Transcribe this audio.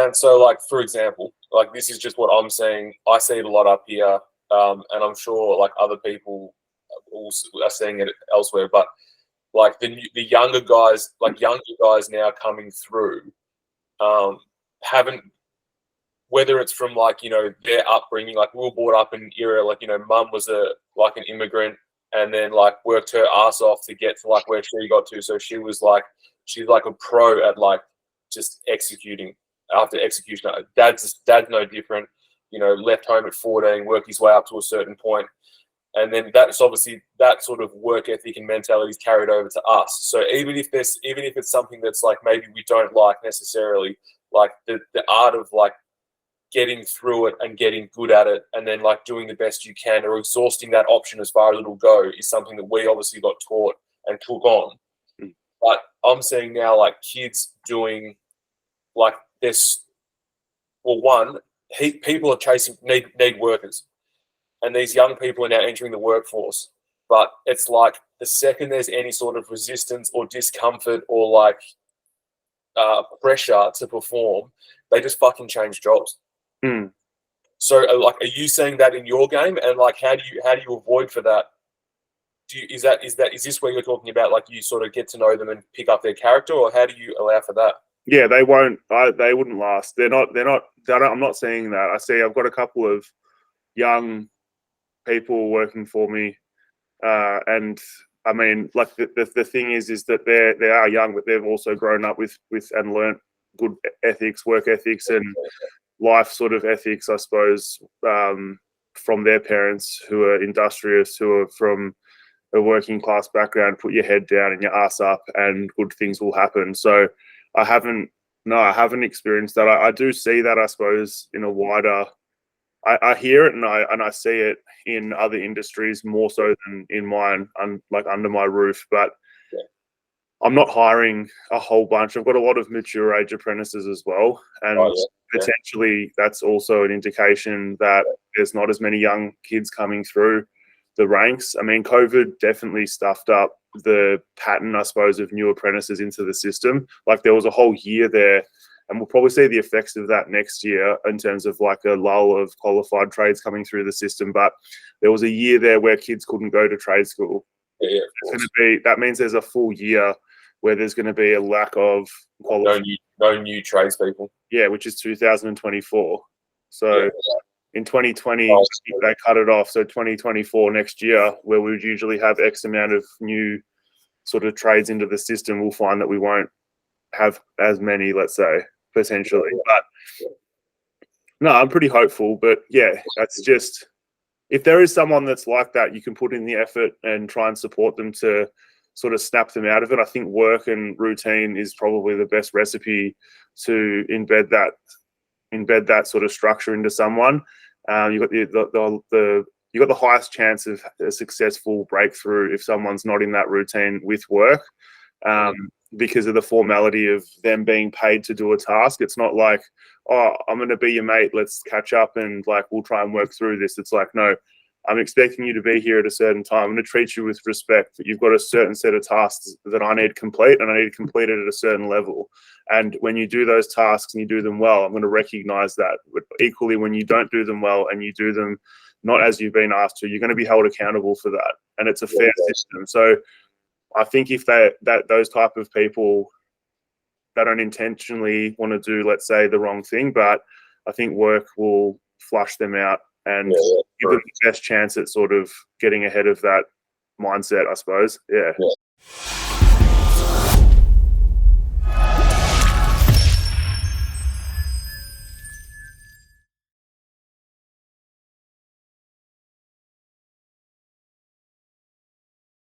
And so, like, for example, like, this is just what I'm saying. I see it a lot up here, and I'm sure, like, other people also are seeing it elsewhere. But, like, the younger guys, now coming through, haven't, whether it's from, like, their upbringing, like, we were brought up in an era, like, mum was an immigrant, and then, like, worked her ass off to get to, like, where she got to. So she's like a pro at, like, just executing after execution. Dad's no different, left home at 14, worked his way up to a certain point. And then that's obviously that sort of work ethic and mentality is carried over to us. So even if it's something that's like maybe we don't like necessarily, like the art of like getting through it and getting good at it, and then like doing the best you can, or exhausting that option as far as it'll go, is something that we obviously got taught and took on. But I'm seeing now like kids doing like this. Well, people are need workers, and these young people are now entering the workforce. But it's like the second there's any sort of resistance or discomfort or like pressure to perform, they just fucking change jobs. So, like, are you saying that in your game? And like, how do you avoid for that? Is this where you're talking about like you sort of get to know them and pick up their character, or how do you allow for that? Yeah, they won't. They wouldn't last. They're not. I'm not seeing that. I've got a couple of young people working for me, and I mean, like the thing is that they are young, but they've also grown up with and learnt good ethics, work ethics, and life sort of ethics, I suppose, from their parents who are industrious, who are from a working class background. Put your head down and your ass up, and good things will happen. So I haven't experienced that. I do see that, I suppose, in a wider. I hear it and I see it in other industries more so than in mine, like under my roof. But I'm not hiring a whole bunch. I've got a lot of mature age apprentices as well, and potentially that's also an indication that there's not as many young kids coming through the ranks. I mean, COVID definitely stuffed up the pattern, I suppose, of new apprentices into the system. Like there was a whole year there, and we'll probably see the effects of that next year in terms of like a lull of qualified trades coming through the system. But there was a year there where kids couldn't go to trade school. That means there's a full year where there's going to be a lack of qualified. No new tradespeople. Yeah, which is 2024. So in 2020, they cut it off. So 2024 next year, where we would usually have X amount of new sort of trades into the system, we'll find that we won't have as many, let's say, potentially. But no, I'm pretty hopeful. But yeah, that's just, if there is someone that's like that, you can put in the effort and try and support them to sort of snap them out of it. I think work and routine is probably the best recipe to embed that sort of structure into someone. You've got the highest chance of a successful breakthrough if someone's not in that routine with work, because of the formality of them being paid to do a task. It's not like, oh, I'm going to be your mate, let's catch up and like we'll try and work through this. It's like, no, I'm expecting you to be here at a certain time. I'm going to treat you with respect, but you've got a certain set of tasks that I need to complete, and I need to complete it at a certain level. And when you do those tasks and you do them well, I'm going to recognize that. But equally, when you don't do them well and you do them not as you've been asked to, you're going to be held accountable for that. And it's a fair system. So I think if those type of people, they don't intentionally want to do, let's say, the wrong thing, but I think work will flush them out and give them the best chance at sort of getting ahead of that mindset, I suppose. Yeah.